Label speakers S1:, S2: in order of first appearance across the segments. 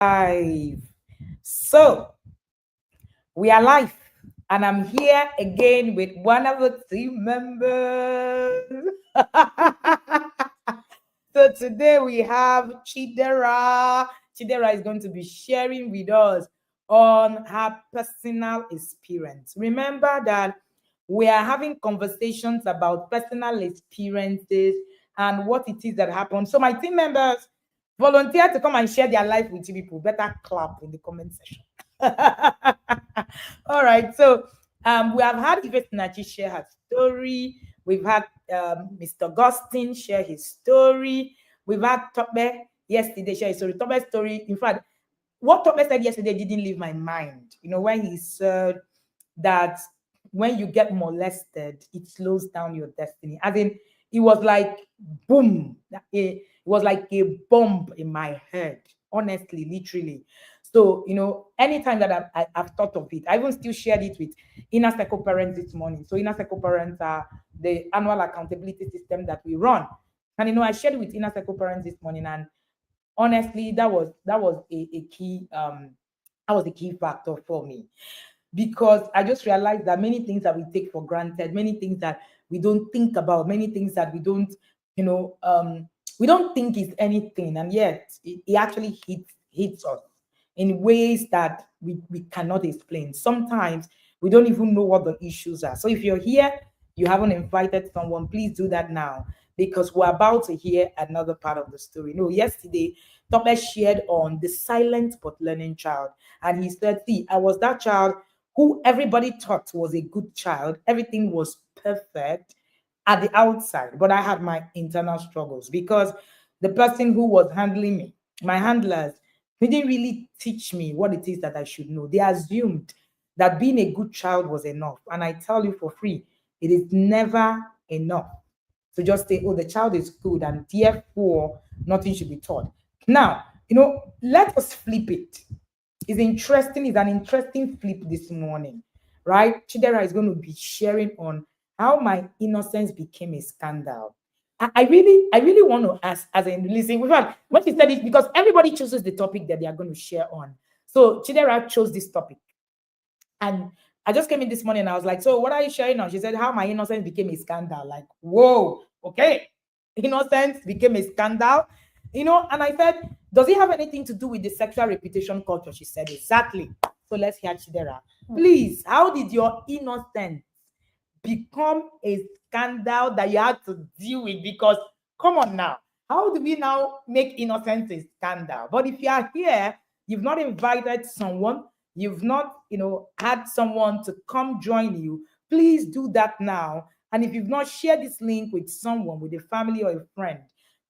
S1: Live. So we are live, and I'm here again with one of the team members. So today we have Chidera. Chidera is going to be sharing with us on her personal experience. Remember that we are having conversations about personal experiences and what it is that happened. So my team members volunteer to come and share their life with you people. Better clap in the comment section. All right. So we have had Yvette Nachi share her story. We've had Mr. Gustin share his story. We've had Tope yesterday share his story. Tope's story, in fact, what Tope said yesterday didn't leave my mind. You know, when he said that when you get molested, it slows down your destiny. As in, it was like boom. It was like a bomb in my head, honestly, literally. So, anytime that I've thought of it, I even still shared it with Inner Circle Parents this morning. So, Inner Circle Parents are the annual accountability system that we run. And, I shared it with Inner Circle Parents this morning. And honestly, that was a key that was a key factor for me, because I just realized that many things that we take for granted, many things that we don't think about, many things that you know, we don't think is anything, and yet it actually hits us in ways that we cannot explain. Sometimes we don't even know what the issues are. So if you're here, you haven't invited someone, please do that now, because we're about to hear another part of the story. Yesterday, Thomas shared on the silent but learning child. And he said, see, I was that child who everybody thought was a good child. Everything was perfect at the outside, but I had my internal struggles because the person who was handling me, my handlers, they didn't really teach me what it is that I should know. They assumed that being a good child was enough. And I tell you for free, it is never enough to just say, oh, the child is good and therefore nothing should be taught. Now, let us flip it. It's an interesting flip this morning, right? Chidera is going to be sharing on how my innocence became a scandal. I really want to ask, as in listen, in fact, when she said it, because everybody chooses the topic that they are going to share on. So Chidera chose this topic. And I just came in this morning and I was like, so what are you sharing on? She said, how my innocence became a scandal. Like, whoa, okay. Innocence became a scandal. And I said, does it have anything to do with the sexual reputation culture? She said, exactly. So let's hear Chidera. Please, how did your innocence become a scandal that you had to deal with? Because come on now, how do we now make innocence a scandal? But if you are here, you've not invited someone, you've not had someone to come join you, please do that now. And if you've not shared this link with someone, with a family or a friend,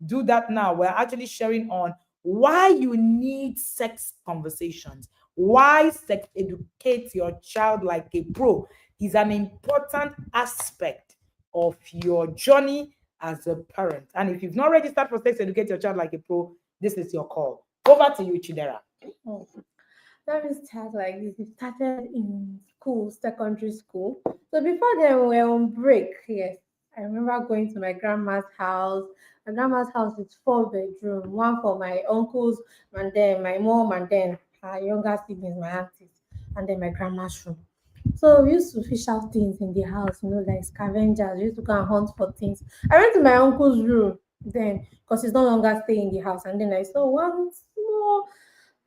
S1: do that now. We're actually sharing on why you need sex conversations, why sex educate your child like a pro is an important aspect of your journey as a parent. And if you've not registered for Sex Educate Your Child Like a Pro, this is your call. Over to you, Chidera.
S2: Oh, let me start like this. It started in school, secondary school. So before then, we were on break. Yes, I remember going to my grandma's house. My grandma's house is 4 bedroom, one for my uncles, and then my mom, and then her younger siblings, my aunties, and then my grandma's room. So we used to fish out things in the house, like scavengers. We used to go and hunt for things. I went to my uncle's room then because he's no longer staying in the house, and then I saw one small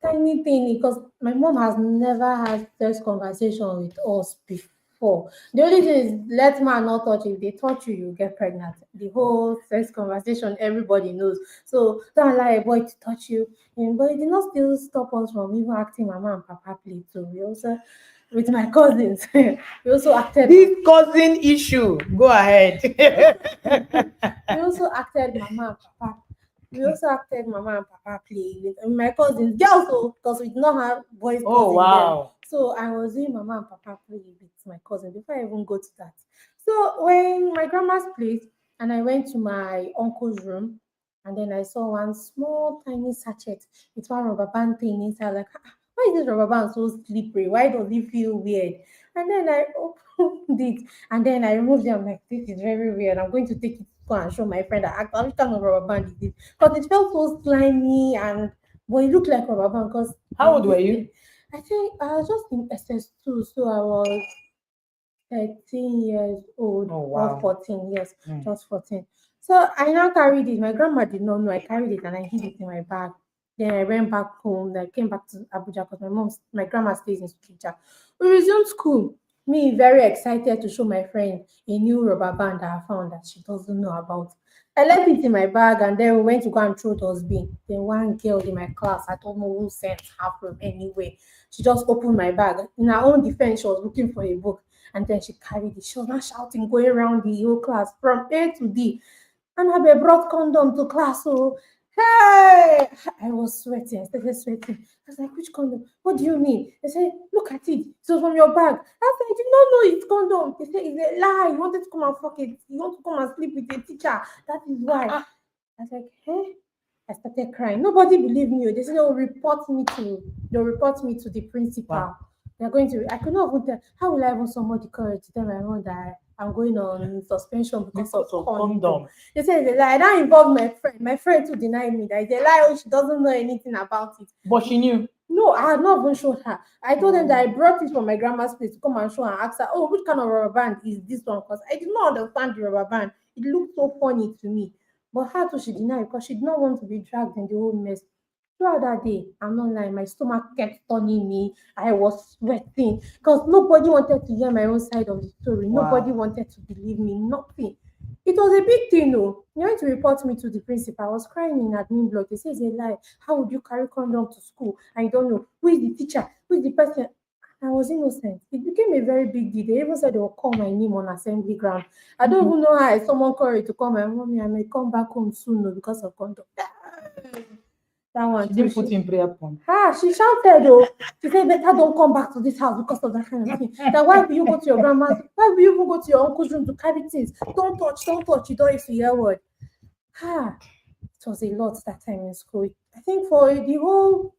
S2: tiny thing because my mom has never had this conversation with us before. The only thing is let man not touch you. If they touch you, you get pregnant. The whole sex conversation everybody knows. So don't allow a boy to touch you. But it did not still stop us from even acting mama and papa play too. We also with my cousins. We also acted.
S1: This cousin issue, go ahead.
S2: We also acted mama and papa. We also acted mama and papa play with my cousins, girls, because we did not have boys.
S1: Oh,
S2: cousins
S1: wow.
S2: then. So I was doing mama and papa play with my cousin before I even go to that. So when my grandma's place, and I went to my uncle's room, and then I saw one small tiny sachet with one rubber band thing inside. Like, why is this rubber band so slippery? Why does it feel weird? And then I opened it, and then I removed it. I'm like, this is very weird. I'm going to take it to go and show my friend that actually kind of rubber band is this, because it felt so slimy and but it looked like rubber band because
S1: How old were you?
S2: I think I was just in SS2, so I was 13 years old
S1: Oh
S2: or
S1: wow.
S2: 14, yes,
S1: Mm.
S2: just 14. So I now carried it. My grandma did not know. I carried it and I hid it in my bag. Then I went back home. Then I came back to Abuja because my grandma stays in Sukicha. We resumed school. Me very excited to show my friend a new rubber band that I found that she doesn't know about. I left it in my bag and then we went to go and throw dustbin. Then one girl in my class, I don't know who sent her from anywhere. She just opened my bag. In her own defense, she was looking for a book. And then she carried it. She was not shouting, going around the whole class from A to D. And I brought condom to class. So, hey, I was sweating. I started sweating. I was like, which condom? What do you mean? They said, look at it. It was from your bag. I said, I did not know it's condom. They said, it's a lie. You wanted to come and fuck it. You want to come and sleep with a teacher. That is why.
S1: Ah,
S2: I was like, hey. I started crying. Nobody believed me. They said they'll report me to the
S1: wow.
S2: principal. They're going to. I could not even tell. How will I even summon the courage to tell my mom that I'm going on suspension because of
S1: Because of
S2: condom?
S1: condom.
S2: They said it's a lie. That involved my friend. My friend too denied me that it's a lie. Oh, she doesn't know anything about it.
S1: But she knew.
S2: No, I had not even showed her. I told them that I
S1: Oh.
S2: brought it from my grandma's place to come and show her and ask her, oh, which kind of rubber band is this one? Because I did not understand the rubber band. It looked so funny to me. But her too, she denied because she did not want to be dragged in the whole mess. Throughout that day, I'm not lying, my stomach kept turning me. I was sweating because nobody wanted to hear my own side of the story. Nobody
S1: Wow.
S2: wanted to believe me. Nothing. It was a big thing, though. They went to report me to the principal. I was crying in admin block. They say it's a lie. How would you carry condom to school? I don't know. Who is the teacher? Who is the person? I was innocent. It became a very big deal. They even said they will call my name on assembly ground. I don't
S1: Mhm.
S2: even know how I summoned courage to call my mommy. I may come back home soon oh, because of condom. That
S1: She
S2: one too.
S1: didn't put in prayer point.
S2: She shouted though. She said, better don't come back to this house because of that kind of thing. That why will you go to your grandma's? Why will you even go to your uncle's room to carry things? Don't touch, don't touch. You don't used to hear word. It was a lot that time in school. I think for the whole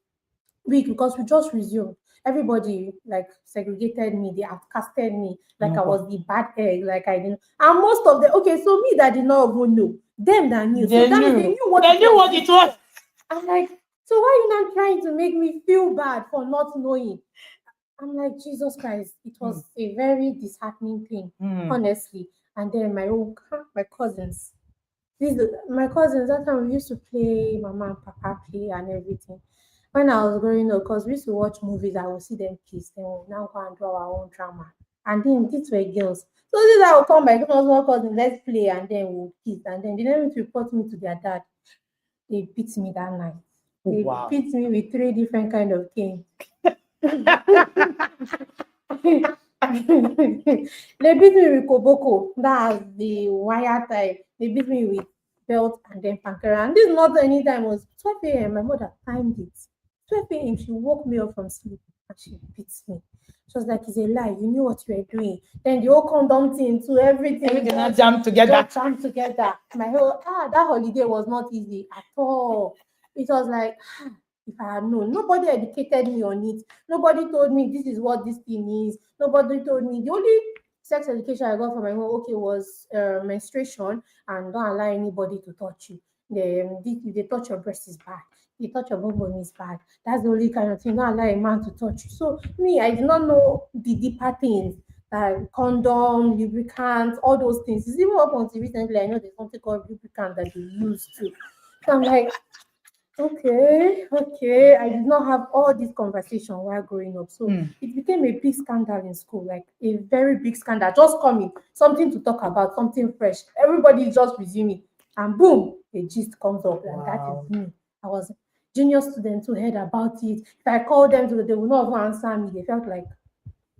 S2: week because we just resumed. Everybody like segregated me, they outcasted me, like
S1: No,
S2: I
S1: but
S2: was the bad egg, like I didn't. And most of the okay, so me that did not even know, them that knew. So
S1: they
S2: that means they
S1: knew.
S2: knew what
S1: They
S2: it
S1: knew
S2: was
S1: what it was.
S2: before. I'm like, so why are you not trying to make me feel bad for not knowing? I'm like, Jesus Christ, it
S1: Mm.
S2: was a very disheartening thing,
S1: Mm.
S2: honestly. And then my cousins, my cousins, that time we used to play Mama and Papa play and everything. When I was growing up, because we used to watch movies, I would see them kiss, then we'll now go and do our own drama. And then these were girls. So this I would come my small cousin, let's play, and then we'll kiss. And then they didn't report me to their dad. They beat me that night. They
S1: Wow.
S2: beat me with three different kind of canes. They beat me with koboko. That's the wire type. They beat me with belt and then pankara. And this is not any time. It was 12 a.m. My mother timed it. 12 a.m. She woke me up from sleep and she beats me. She was like, it's a lie. You knew what you were doing. Then the whole condom thing to everything.
S1: Everything not jammed together.
S2: Just jammed together. My whole that holiday was not easy at all. It was like if I had known, nobody educated me on it. Nobody told me this is what this thing is. Nobody told me. The only sex education I got from my mom, okay, was menstruation and don't allow anybody to touch you. If they touch your breast is bad. If they touch your bum is bad. That's the only kind of thing. Don't allow a man to touch you. So me, I did not know the deeper things. Condom, lubricants, all those things. It's even up until recently. I know there's something called lubricant that they use too. So I'm like, okay, okay. I did not have all this conversation while growing up. So
S1: Mm.
S2: it became a big scandal in school, like a very big scandal. Just coming, something to talk about, something fresh. Everybody is just resuming. And boom, a gist comes up. And that is
S1: Wow.
S2: me. I was junior student who heard about it. If I called them to, they would not even answer me. They felt like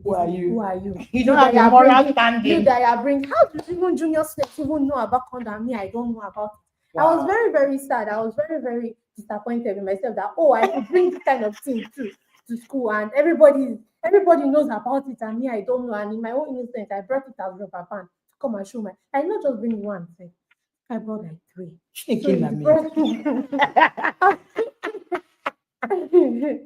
S1: Who are
S2: who
S1: you?
S2: are you?
S1: You
S2: You
S1: don't
S2: that
S1: have
S2: you
S1: the
S2: are
S1: moral
S2: bringing, you
S1: standing.
S2: that you are bringing. How do even junior students even know about condom? Me, I don't know about it. I was
S1: Wow.
S2: very, very sad. I was very, very disappointed in myself that I could bring this kind of thing to school and everybody knows about it and me, I don't know. And in my own innocence, I brought it as rubber band to come and show my. I not just bring one thing. I brought like three. So
S1: Again, I
S2: it
S1: mean.
S2: brought
S1: You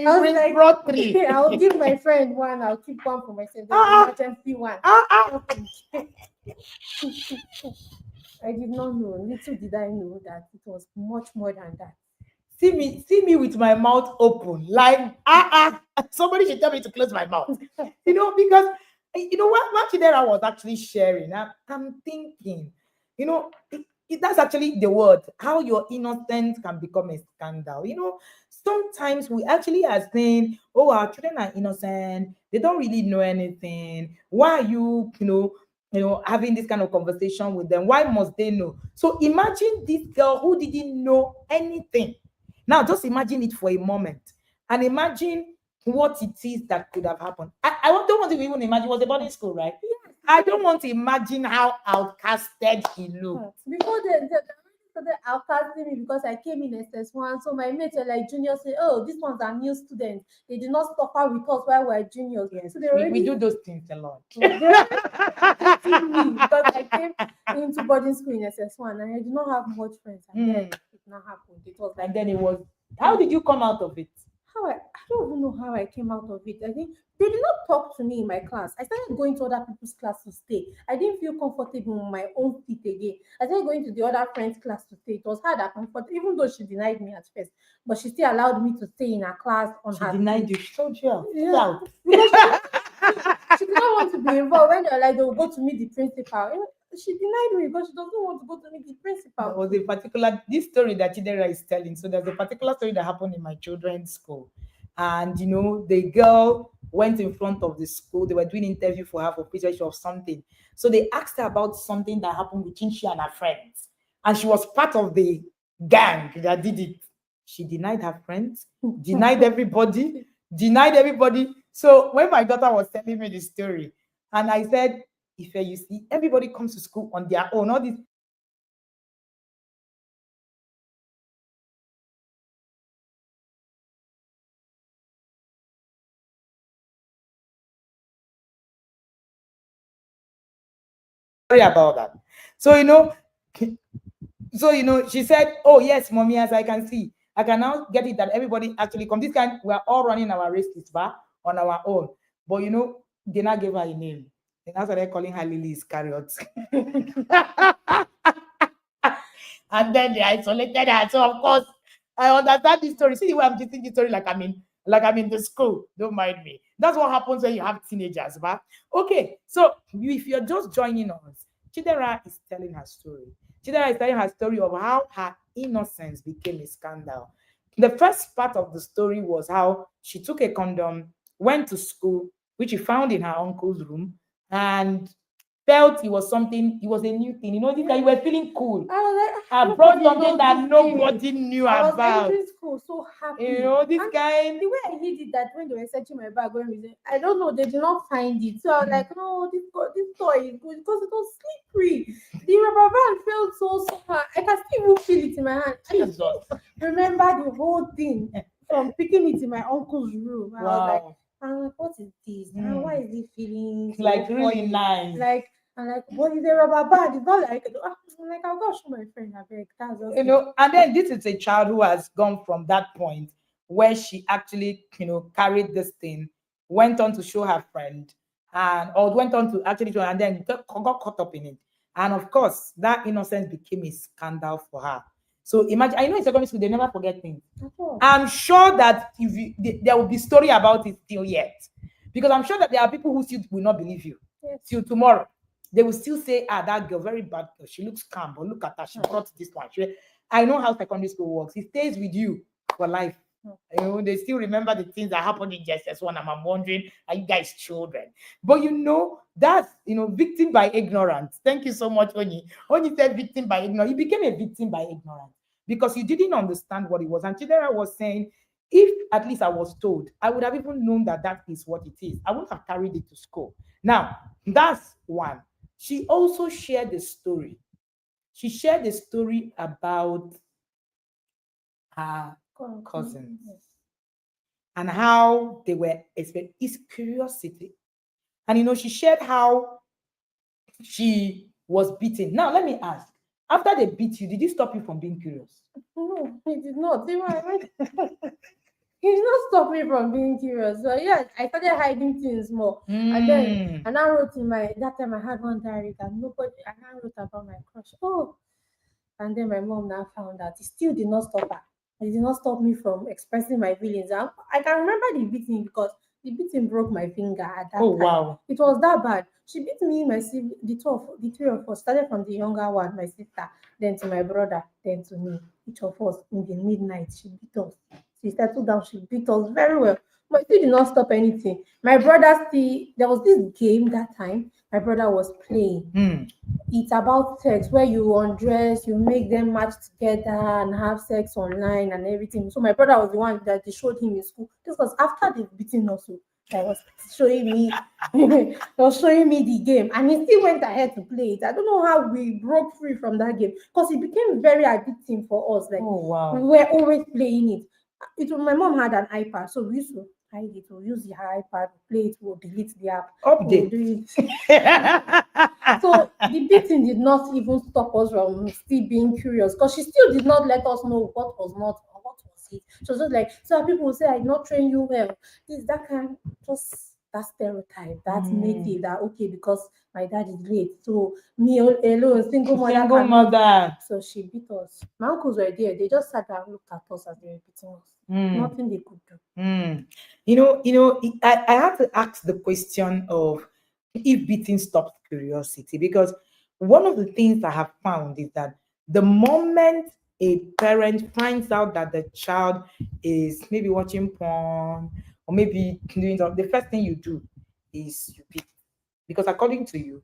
S2: I was
S1: bring
S2: like,
S1: brought three.
S2: I'll give my friend one, I'll keep one for myself. There's an
S1: Ah,
S2: emergency one.
S1: ah, ah.
S2: I did not know. Little did I know that it was much more than that.
S1: see me with my mouth open, like somebody should tell me to close my mouth. Because what Chidera was actually sharing, I'm thinking, that's actually the word, how your innocence can become a scandal. Sometimes we actually are saying, oh, our children are innocent, they don't really know anything. Why are you, having this kind of conversation with them? Why must they know? So imagine this girl who didn't know anything. Now, just imagine it for a moment and imagine what it is that could have happened. I don't want to even imagine. It was a boarding school, right?
S2: Yes.
S1: I don't want to imagine how outcasted he looked.
S2: Before they started outcasting me because I came in SS1. So my mates were like juniors say, oh, these ones are new students. They did not suffer with us while we're juniors.
S1: Yes,
S2: So they
S1: we
S2: already
S1: do those things a lot.
S2: they already hating me because I came into boarding school in SS1 and I did not have much friends. And then it now happened. It was like,
S1: And then it was, how did you come out of it?
S2: I don't even know how I came out of it. I think they did not talk to me in my class. I started going to other people's class to stay. I didn't feel comfortable on my own feet again. I started going to the other friend's class to stay. It was hard at comfort, even though she denied me at first, but she still allowed me to stay in her class on
S1: She
S2: her
S1: denied
S2: feet.
S1: you, showed you out.
S2: Yeah.
S1: Out.
S2: She did not want to be involved when they're like they'll go to meet the principal. She denied me because she doesn't want to go to meet the principal.
S1: There was a particular this story that Chidera is telling. So there's a particular story that happened in my children's school. And the girl went in front of the school. They were doing interview for her for picture of something. So they asked her about something that happened between she and her friends. And she was part of the gang that did it. She denied her friends, denied everybody, denied everybody. So when my daughter was telling me the story, and I said, if you see, everybody comes to school on their own. All this sorry about that. So she said, "Oh yes, mommy, as I can see, I can now get it that everybody actually come. This kind, we are all running our races, bar on our own. But they now gave her a name. And that's why they're calling her Lily Iscariot. And then they isolated her. So of course, I understand this story. See the way I'm getting this story like I'm in the school. Don't mind me. That's what happens when you have teenagers, but okay. So if you're just joining us, Chidera is telling her story. Chidera is telling her story of how her innocence became a scandal. The first part of the story was how she took a condom, went to school, which she found in her uncle's room, and felt it was something, it was a new thing. This guy, you were feeling cool.
S2: I was like,
S1: I brought
S2: nobody
S1: something
S2: knows
S1: that
S2: this
S1: nobody
S2: thing.
S1: knew
S2: I was
S1: about.
S2: entering school so happy.
S1: This
S2: And
S1: guy.
S2: the way I hid it, that when they were searching my bag, I don't know, they did not find it. So I was like, no, this toy is good because it was slippery. The rubber band felt so hard. I can still even feel it in my hand. I can still remember the whole thing from picking it in my uncle's room. I was like, what is this? And why is it feeling so
S1: like really
S2: funny?
S1: nice?
S2: Like, I'm like, what is a rubber band? It's not like, I'm like, I'll go show my friend. I beg. That's just
S1: and then this is a child who has gone from that point where she actually, carried this thing, went on to show her friend, and or went on to actually show, and then got caught up in it. And of course, that innocence became a scandal for her. So imagine, I know in secondary school they never forget things. I'm sure that there will be story about it still yet, because I'm sure that there are people who still will not believe you till tomorrow. They will still say, that girl, very bad girl. She looks calm, but look at her. She brought this one. I know how secondary school works. It stays with you for life. They still remember the things that happened in JSS1. I'm wondering, are you guys children? But that's, victim by ignorance. Thank you so much, Oni. Oni said victim by ignorance. He became a victim by ignorance because he didn't understand what it was. And Chidera was saying, if at least I was told, I would have even known that is what it is. I wouldn't have carried it to school. Now, that's one. She also shared the story. She shared the story about her cousins and how they were expecting. It's curiosity. And she shared how she was beaten. Now, let me ask. After they beat you, did it stop you from being curious?
S2: No, it did not. He did not stop me from being curious. So yeah, I started hiding things more. And I wrote that time I had one diary that I now wrote about my crush. Oh, and then my mom now found out. It still did not stop her. it did not stop me from expressing my feelings. I can remember the beating because the beating broke my finger at that
S1: Oh
S2: time.
S1: wow.
S2: It was that bad. She beat me, the three of us, started from the younger one, my sister, then to my brother, then to me. Each of us in the midnight, she beat us. She settled down, she beat us very well. But it still did not stop anything. My brother still, there was this game that time my brother was playing.
S1: Hmm.
S2: It's about sex where you undress, you make them match together and have sex online and everything. So my brother was the one that they showed him in school. This was after the beating also. That was showing me he was showing me the game and he still went ahead to play it. I don't know how we broke free from that game because it became very addicting for us. Like
S1: Oh
S2: we
S1: wow.
S2: were always playing it. My mom had an iPad, so we used to hide it. We'll use the iPad, play it, we'll delete the app, we'll
S1: Update.
S2: do it. So the beating did not even stop us from still being curious because she still did not let us know what was not or what was it. She was just like, so people will say, I did not train you well. This, that kind, just that stereotype, that native, that okay, because my dad is late. So me alone, single mother
S1: Single
S2: cannot.
S1: mother.
S2: So she beat us. My uncles were there. They just sat down and looked at us as they were beating us.
S1: Hmm.
S2: Nothing they could do.
S1: Hmm. I have to ask the question of if beating stops curiosity, because one of the things I have found is that the moment a parent finds out that the child is maybe watching porn or maybe doing something, the first thing you do is you beat. Because according to you,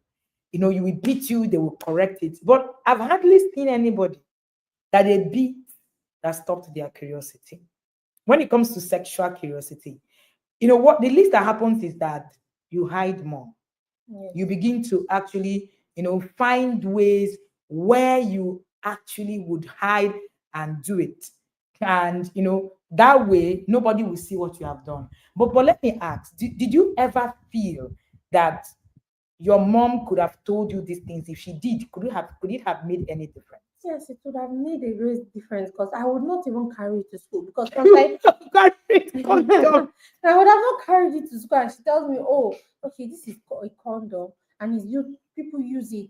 S1: you will beat you, they will correct it. But I've hardly seen anybody that they beat that stopped their curiosity. When it comes to sexual curiosity, what the least that happens is that you hide more.
S2: Yes.
S1: You begin to actually, find ways where you actually would hide and do it. And that way nobody will see what you have done. But let me ask, did you ever feel that your mom could have told you these things? If she did, could it have made any difference?
S2: Yes, it would have made a great difference because I would not even carry it to school because sometimes
S1: Carry it, condom.
S2: I would have not carried it to school and she tells me, oh, okay, this is a condom and it's you people use it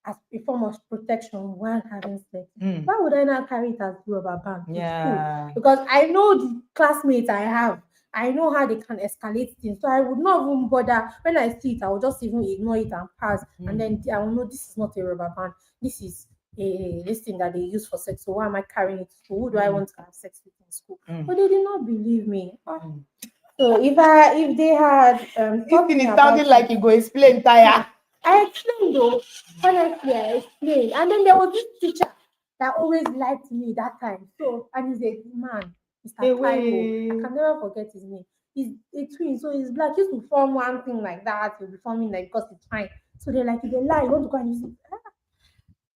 S2: as a form of protection while having sex.
S1: Mm,
S2: Why would I not carry it as rubber band to school?
S1: yeah.
S2: Because I know the classmates I have. I know how they can escalate things. So I would not even bother. When I see it, I will just even ignore it and pass. And then I will know this is not a rubber band. This is this thing that they use for sex. So why am I carrying it to school? Who do I want to have sex with in school?
S1: Mm.
S2: But they did not believe me.
S1: Mm.
S2: So if they had
S1: This
S2: taught
S1: thing
S2: me
S1: is
S2: about
S1: sounding like
S2: it,
S1: you go explain tire.
S2: I explained though. Honestly, I explained. And then there was this teacher that always liked me that time. So and he's a man, Mr. Taiwo. I
S1: Away.
S2: can never forget his name. He's a twin, so he's black. He used to form one thing like that. He'll be forming like because it's fine. So they're like, if they lie, you want to go and use it.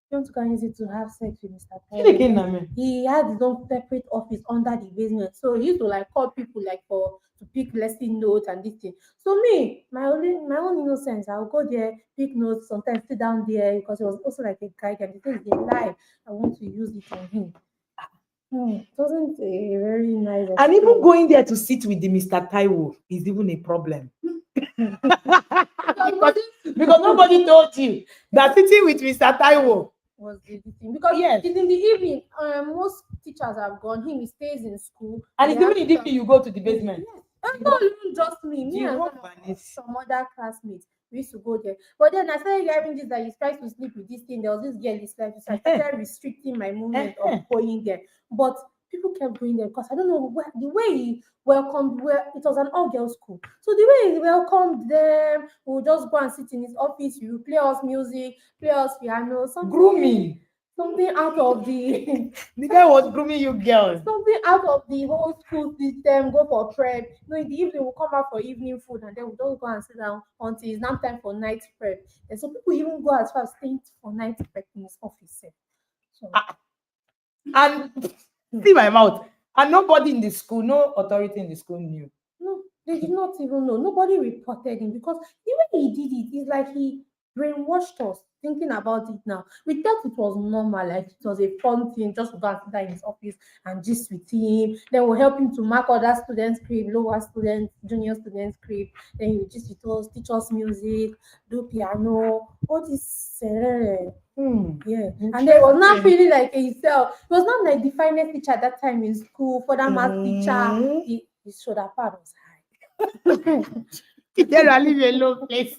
S2: You want to go and use it to have sex with Mr.
S1: Say it
S2: Taiwo.
S1: again,
S2: Then
S1: Name.
S2: he had his own separate office under the basement. So he used to like call people like for to pick lesson notes and this thing. So me, my own innocence, I'll go there, pick notes, sometimes sit down there because it was also like a guide and the thing is a lie. I want to use it on him. It wasn't a very nice
S1: And even
S2: experience.
S1: going there to sit with the Mr. Taiwo is even a problem. because, because nobody told you that sitting with Mr. Taiwo.
S2: Was the thing because
S1: Yes.
S2: it's in the evening. Most teachers have gone. Him, he stays in school.
S1: And
S2: They
S1: it's even
S2: have
S1: in the evening you go to the basement.
S2: Yes. And not even just me,
S1: Do
S2: me
S1: you
S2: and
S1: want Vanish?
S2: some other classmates. We used to go there. But then I started hearing this that he's trying to sleep with this thing. There was this girl he slept with. So I started restricting my movement of going there. But people kept going there because I don't know the way he welcomed where it was an all-girls school. So the way he welcomed them, we'll just go and sit in his office, you play us music, play us piano,
S1: Grooming.
S2: something out of the
S1: The guy was grooming you girls.
S2: something out of the whole school system, go for prep. In the evening we'll come back for evening food and then we'll just go and sit down until it's now time for night prep. And so people even go as far as staying for night prep in his office. So
S1: And see my mouth. And nobody in the school, no authority in the school knew.
S2: no, they did not even know. Nobody reported him because the way he did it is like he brainwashed us thinking about it now. We thought it was normal, like it was a fun thing just to go and sit down in his office and gist with him. Then we'll help him to mark other students' script, lower students, junior students' script. Then he will gist with us, teach us music, do piano, all this. Yeah. And then he was not
S1: Interesting.
S2: feeling like himself. He was not like the finest teacher at that time in school. For that math teacher, his shoulder pad was high.
S1: Then leave you alone, please.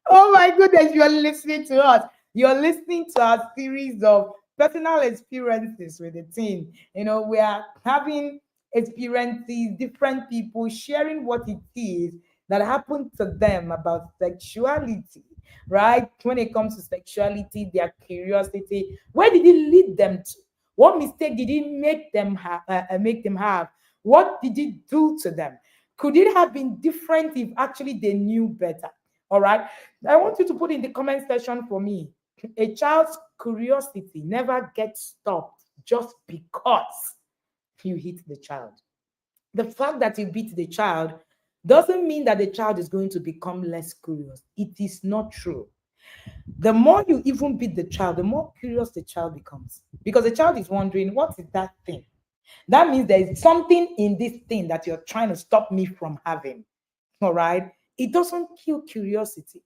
S1: Oh my goodness, you're listening to us. You're listening to our series of personal experiences with the team. We are having experiences, different people sharing what it is that happened to them about sexuality, right? When it comes to sexuality, their curiosity, where did it lead them to? What mistake did it make them have? What did it do to them? Could it have been different if actually they knew better? All right. I want you to put in the comment section for me. A child's curiosity never gets stopped just because you hit the child. The fact that you beat the child doesn't mean that the child is going to become less curious. It is not true. The more you even beat the child, the more curious the child becomes. Because the child is wondering, what is that thing? That means there is something in this thing that you're trying to stop me from having. All right. It doesn't kill curiosity.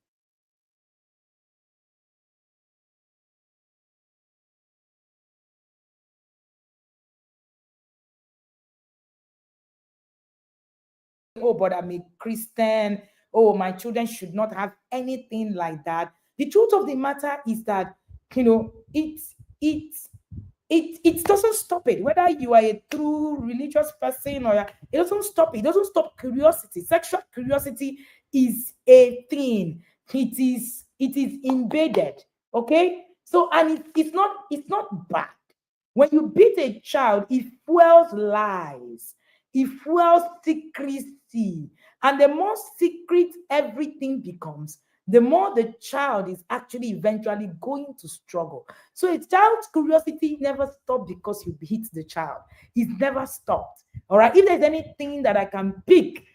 S1: Oh, but I'm a Christian. Oh, my children should not have anything like that. The truth of the matter is that, it doesn't stop it. Whether you are a true religious person it doesn't stop it. It doesn't stop curiosity. Sexual curiosity is a thing. It is embedded. Okay. So, and it's not bad. When you beat a child, it fuels lies, it fuels secrecy. And the more secret everything becomes, the more the child is actually eventually going to struggle. So a child's curiosity never stopped because you hit the child. It never stopped. All right. If there's anything that I can pick,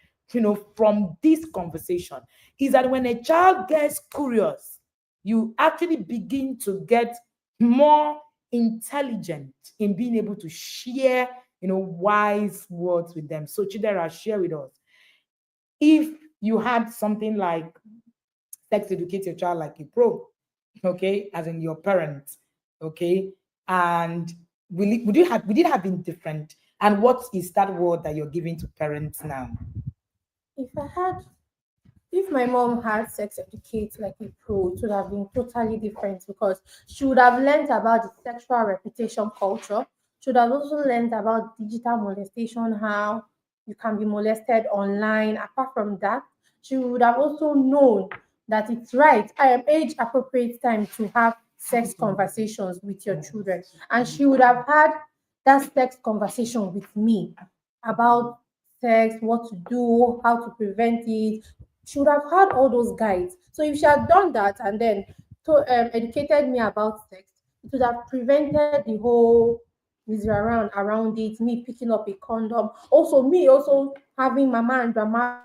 S1: from this conversation, is that when a child gets curious, you actually begin to get more intelligent in being able to share, wise words with them. So, Chidera, share with us. If you had something like sex educate your child like a pro, okay, as in your parents, okay, and would it have been different? And what is that word that you're giving to parents now?
S2: if I had If my mom had sex educate like a pro, it would have been totally different because she would have learned about the sexual reputation culture. She would have also learned about digital molestation, how you can be molested online. Apart from that, she would have also known that it's right, I am age appropriate time to have sex conversations with your children. And she would have had that sex conversation with me about sex, what to do, how to prevent it. She would have had all those guides. So if she had done that and then educated me about sex, it would have prevented the whole misery around it, me picking up a condom. Also, me also having mama and grandma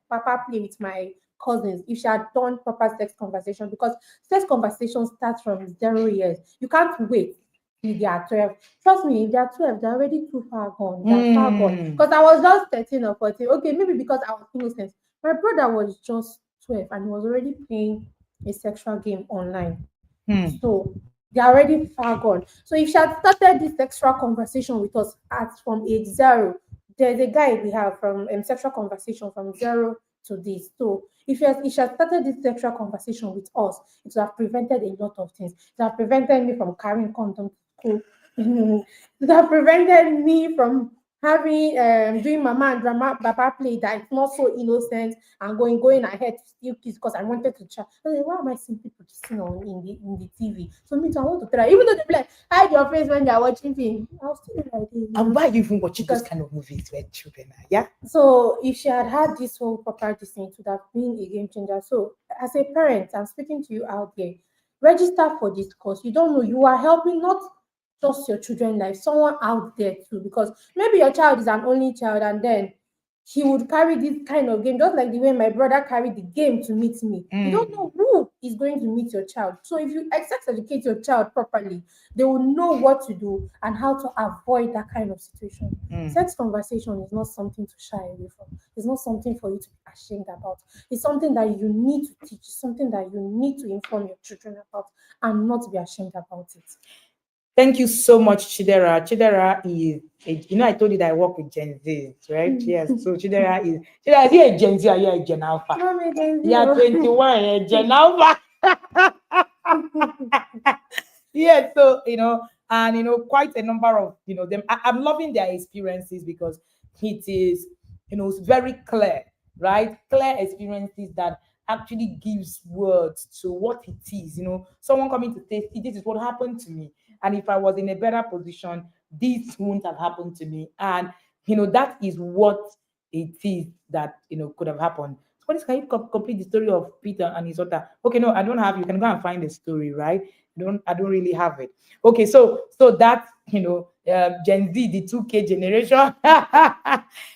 S2: papa play with my cousins if she had done proper sex conversation because sex conversation starts from 0 years. You can't wait till they are 12. Trust me, if they are 12, they're already too far gone. They're far gone.
S1: Mm,
S2: Because I was just 13 or 14. Okay, maybe because I was innocent. My brother was just 12 and he was already playing a sexual game online.
S1: mm,
S2: So they're already far gone. So if she had started this sexual conversation with us at from age 0, there's a guide we have from sexual conversation from 0 to this. So if she had started this sexual conversation with us, it would have prevented a lot of things. It would have prevented me from carrying condom to school. It would have prevented me from having doing mama and grandma papa play that it's not so innocent and going ahead to steal kids because I wanted to chat. I was like, why am I seeing people kissing on in the TV? So me too, I want to try. Even though they be like, hide your face when they are watching film. I'll still be like this.
S1: and why are you even watching those
S2: Because
S1: kind of movies when children are? Yeah.
S2: so if she had had this whole proper distance, it would have been a game changer. So as a parent, I'm speaking to you out there. Register for this course. You don't know you are helping not just your children life, someone out there too. Because maybe your child is an only child, and then he would carry this kind of game, just like the way my brother carried the game to meet me. You don't know who is going to meet your child. So if you sex educate your child properly, they will know what to do and how to avoid that kind of situation. Sex conversation is not something to shy away from. It's not something for you to be ashamed about. It's something that you need to teach. It's something that you need to inform your children about and not be ashamed about it.
S1: Thank you so much, Chidera. Chidera is, I told you that I work with Gen Z, right? Yes. So Chidera is he a Gen Z or you a Gen Alpha?
S2: Mommy, Gen Z,
S1: Yeah,
S2: oh.
S1: 21, Gen Alpha. Yeah, so and quite a number of them. I'm loving their experiences because it is it's very clear, right? Clear experiences that actually gives words to what it is. Someone coming to say, this is what happened to me, and if I was in a better position, this wouldn't have happened to me, and that is what it is that could have happened. So, what is, can you complete the story of Peter and his daughter? Okay, no, I don't have. You can go and find the story, right? I don't really have it. Okay, so that Gen Z, the 2K generation,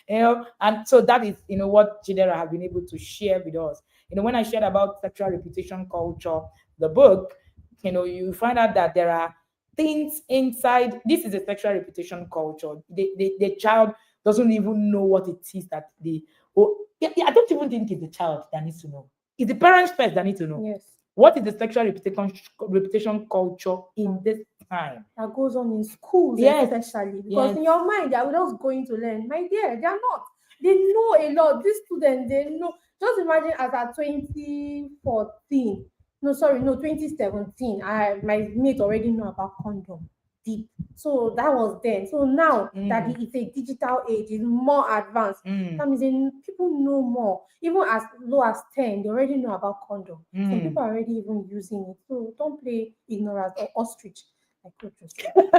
S1: and so that is what Chidera have been able to share with us. When I shared about sexual reputation culture, the book, you find out that there are things inside. This is a sexual reputation culture. The child doesn't even know what it is that they. Oh, yeah, I don't even think it's the child that needs to know. It's the parents first that need to know.
S2: Yes.
S1: What is the sexual reputation culture in this time?
S2: That goes on in schools,
S1: Yes.
S2: especially because
S1: Yes.
S2: in your mind they are just going to learn. My dear, they are not. They know a lot. These students, they know. Just imagine as at 2014. No, sorry, no, 2017. My mate already know about condom. Deep. So that was then. So now that it's a digital age, it's more advanced. That means people know more. Even as low as 10, they already know about condom. Some people are already even using it. So don't play ignorance or ostrich, like Coach was saying.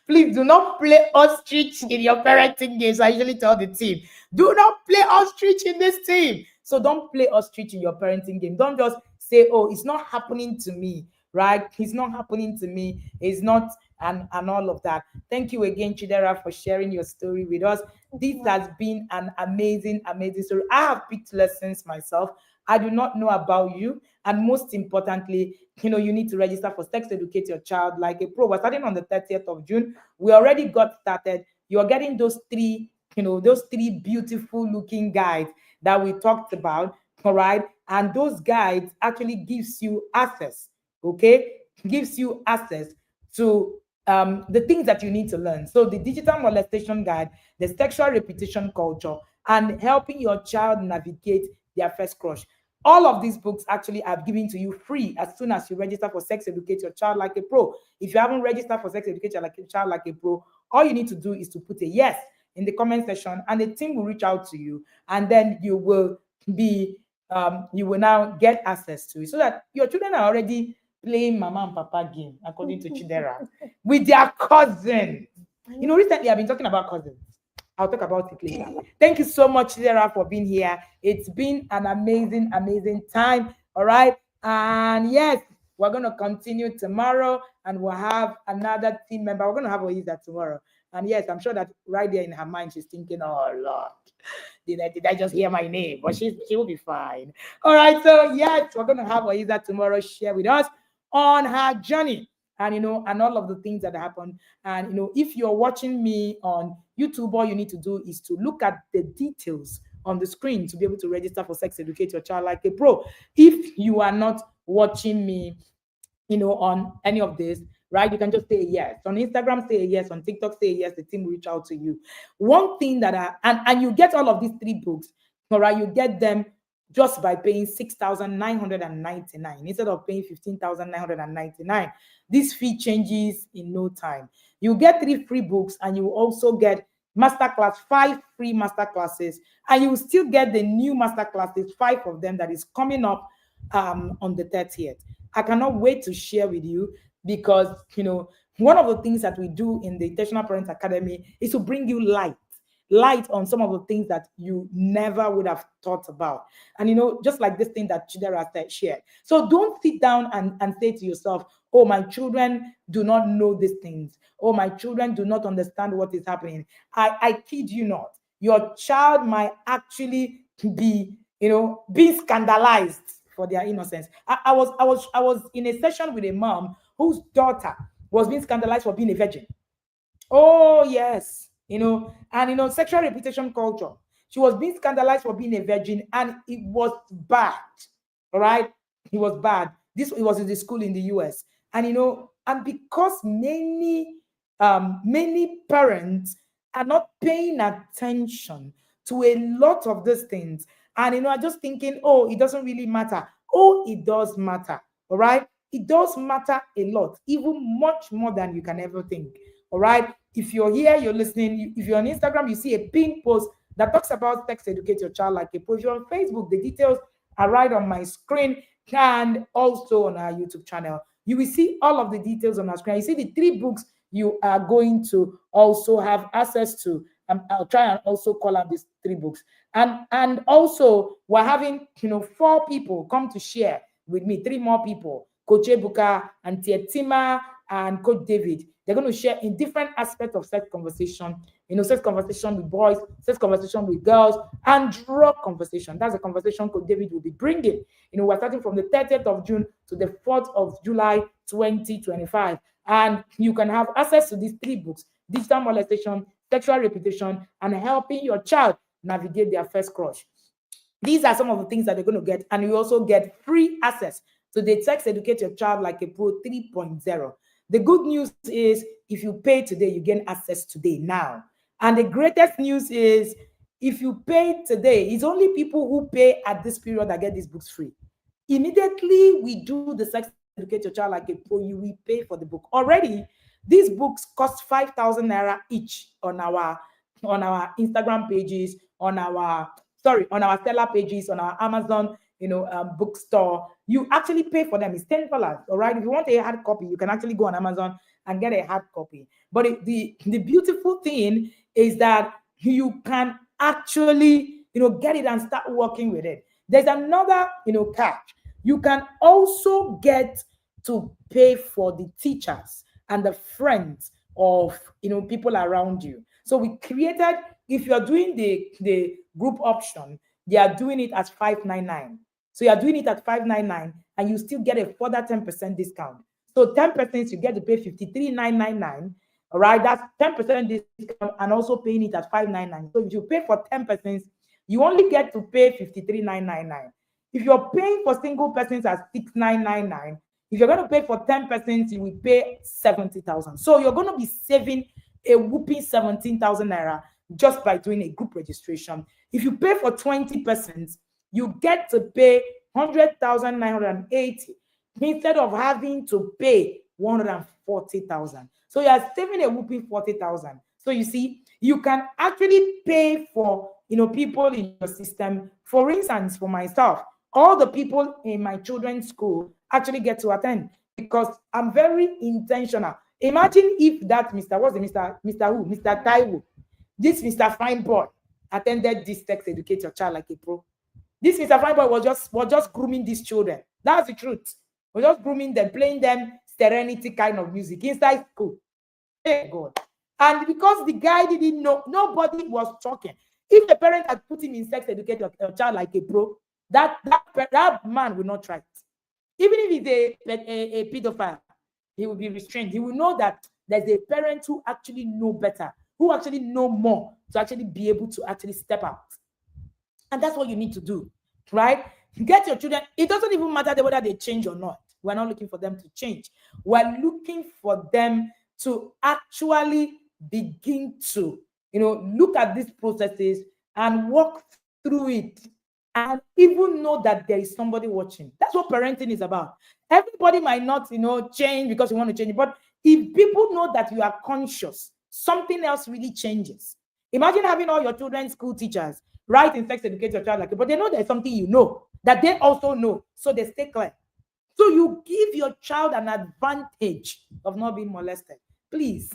S1: Please do not play ostrich in your parenting games. I usually tell the team, do not play ostrich in this team. So don't play ostrich in your parenting game. Don't just say, oh, it's not happening to me, right? It's not happening to me. It's not, and all of that. Thank you again, Chidera, for sharing your story with us. This has been an amazing, amazing story. I have picked lessons myself. I do not know about you. And most importantly, you need to register for Sex Educate Your Child Like a Pro. We're starting on the 30th of June. We already got started. You're getting those three beautiful looking guides that we talked about. All right. And those guides actually gives you access, okay? Gives you access to the things that you need to learn. So the digital molestation guide, the sexual repetition culture, and helping your child navigate their first crush. All of these books actually are given to you free as soon as you register for Sex Educate Your Child Like a Pro. If you haven't registered for Sex Educate Your Child Like a Pro, all you need to do is to put a yes in the comment section, and the team will reach out to you, and then you will now get access to it, so that your children are already playing mama and papa game, according to Chidera, with their cousin. Recently I've been talking about cousins. I'll talk about it later. Thank you so much, Chidera, for being here. It's been an amazing, amazing time. All right. And yes, we're going to continue tomorrow, and we'll have another team member. We're going to have Oiza tomorrow. And yes, I'm sure that right there in her mind, she's thinking, oh, Lord, did I just hear my name? But she will be fine. All right. So, yes, we're going to have Oiza tomorrow share with us on her journey, and and all of the things that happen. And if you're watching me on YouTube, all you need to do is to look at the details on the screen to be able to register for Sex Educate Your Child Like a Pro. If you are not watching me on any of this, right, you can just say yes. On Instagram, say yes. On TikTok, say yes. The team will reach out to you. One thing that and you get all of these 3 books, all right, you get them just by paying 6,999 instead of paying 15,999. This fee changes in no time. You get 3 free books, and you also get masterclass, 5 free masterclasses, and you will still get the new masterclasses, 5 of them, that is coming up on the 30th. I cannot wait to share with you, because one of the things that we do in the Intentional Parents Academy is to bring you light on some of the things that you never would have thought about. And just like this thing that Chidera shared. So don't sit down and say to yourself, oh, my children do not know these things. Oh, my children do not understand what is happening. I kid you not. your child might actually be, being scandalized for their innocence. I was in a session with a mom whose daughter was being scandalized for being a virgin. Oh, yes. And sexual reputation culture. She was being scandalized for being a virgin, and it was bad. All right. It was bad. It was in the school in the US. And and because many parents are not paying attention to a lot of these things. And are just thinking, oh, it doesn't really matter. Oh, it does matter. All right. It does matter a lot, even much more than you can ever think. All right. If you're here, you're listening. If you're on Instagram, you see a pink post that talks about sex educate your child like a pro. If you're on Facebook, the details are right on my screen and also on our YouTube channel. You will see all of the details on our screen. You see the 3 books you are going to also have access to. I'll try and also call out these 3 books. And also we're having 4 people come to share with me, 3 more people, Coach Ebuka and Tietima and Coach David. They're going to share in different aspects of sex conversation, sex conversation with boys, sex conversation with girls, and drug conversation. That's a conversation Coach David will be bringing. We're starting from the 30th of June to the 4th of July, 2025. And you can have access to these 3 books: Digital Molestation, Sexual Reputation, and Helping Your Child Navigate Their First Crush. These are some of the things that they're going to get. And you also get free access to the Sex Educate Your Child Like a Pro 3.0. The good news is if you pay today, you gain access today, now. And the greatest news is if you pay today, it's only people who pay at this period that get these books free. Immediately we do the Sex Educate Your Child Like a Pro, you will pay for the book. Already, these books cost 5,000 naira each on our Instagram pages, on our seller pages, on our Amazon, bookstore. You actually pay for them. It's $10. All right. If you want a hard copy, you can actually go on Amazon and get a hard copy. But the beautiful thing is that you can actually, get it and start working with it. There's another, catch. You can also get to pay for the teachers and the friends of, people around you. So we created, if you're doing the group option, they are doing it at 599. So you are doing it at 599 and you still get a further 10% discount. So 10% you get to pay 53,999. All right, that's 10% discount and also paying it at 599. So if you pay for 10%, you only get to pay 53,999. If you're paying for single persons at 6,999, if you're going to pay for 10%, you will pay 70,000. So you're going to be saving a whooping 17,000 naira just by doing a group registration. If you pay for 20%, you get to pay 100,980 instead of having to pay 140,000. So you are saving a whooping 40,000. So you see, you can actually pay for people in your system. For instance, for myself, all the people in my children's school actually get to attend because I'm very intentional. Imagine if that Mr. who? Mr. Taiwo, this Mr. Fine Boy attended this Sex Educate Your Child Like a Pro. This Mr. Fine Boy was just grooming these children. That's the truth. We're just grooming them, playing them serenity kind of music inside school. Hey God. And because the guy didn't know, nobody was talking. If the parent had put him in Sex Educate Your Child Like a Pro, that man will not try it. Even if he's a pedophile, he will be restrained. He will know that there's a parent who actually know better, who actually know more to actually be able to actually step out. And that's what you need to do, right? Get your children. It doesn't even matter whether they change or not. We're not looking for them to change. We're looking for them to actually begin to, look at these processes and walk through it and even know that there is somebody watching. That's what parenting is about. Everybody might not, change because you want to change, but if people know that you are conscious, something else really changes. Imagine having all your children's school teachers write in Sex Educate Your Child Like it, but they know there's something that they also know, so they stay clear. So you give your child an advantage of not being molested. Please,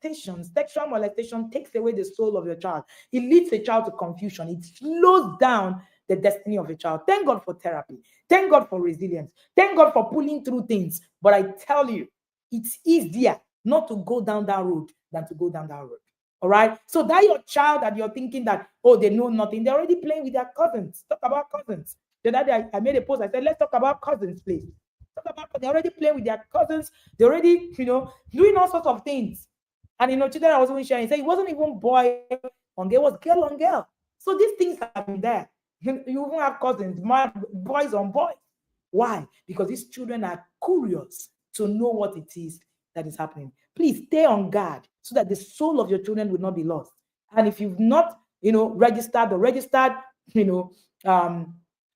S1: sexual molestation takes away the soul of your child. It leads a child to confusion. It slows down the destiny of a child. Thank God for therapy. Thank God for resilience. Thank God for pulling through things. But I tell you, it's easier not to go down that road than to go down that road. All right. So that your child that you're thinking that, oh, they know nothing, they're already playing with their cousins. Talk about cousins. The other day I made a post. I said, let's talk about cousins, please. Talk about, they're already playing with their cousins. They're already, doing all sorts of things. And children I was even sharing, say it wasn't even boy on girl, it was girl on girl. So these things have been there. You even have cousins, boys on boys. Why? Because these children are curious to know what it is that is happening. Please stay on guard so that the soul of your children will not be lost. And if you've not, registered, you know, um,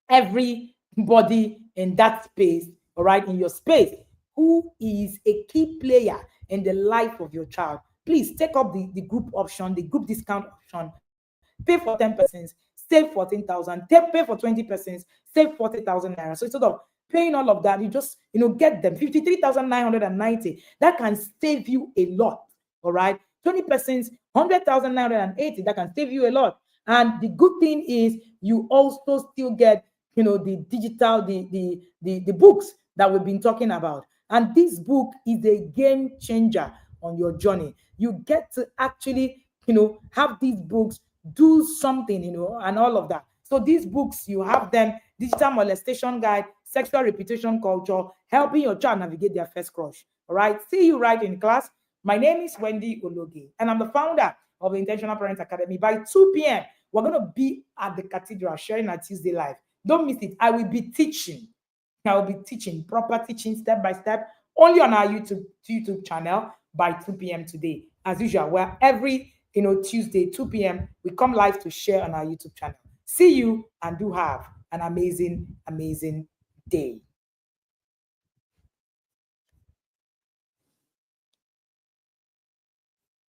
S1: everybody in that space, all right, in your space, who is a key player in the life of your child, please take up the group option, the group discount option. Pay for 10 persons, save 14,000. Pay for 20 persons, save 40,000 naira. So instead of paying all of that, you just get them 53,990. That can save you a lot. All right, 20 persons, 100,980. That can save you a lot. And the good thing is, you also still get the digital, the books that we've been talking about. And this book is a game changer on your journey. You get to actually have these books do something, and all of that. So these books, you have them: digital molestation guide, sexual reputation culture, helping your child navigate their first crush. All right, see you right in class. My name is Wendy Ologe, and I'm the founder of the Intentional Parent Academy. By 2 p.m., we're going to be at the cathedral sharing our Tuesday live. Don't miss it. I will be teaching. I will be teaching, proper teaching, step by step, only on our YouTube channel by 2 p.m. today. As usual, where every Tuesday, 2 p.m., we come live to share on our YouTube channel. See you, and do have an amazing, amazing day.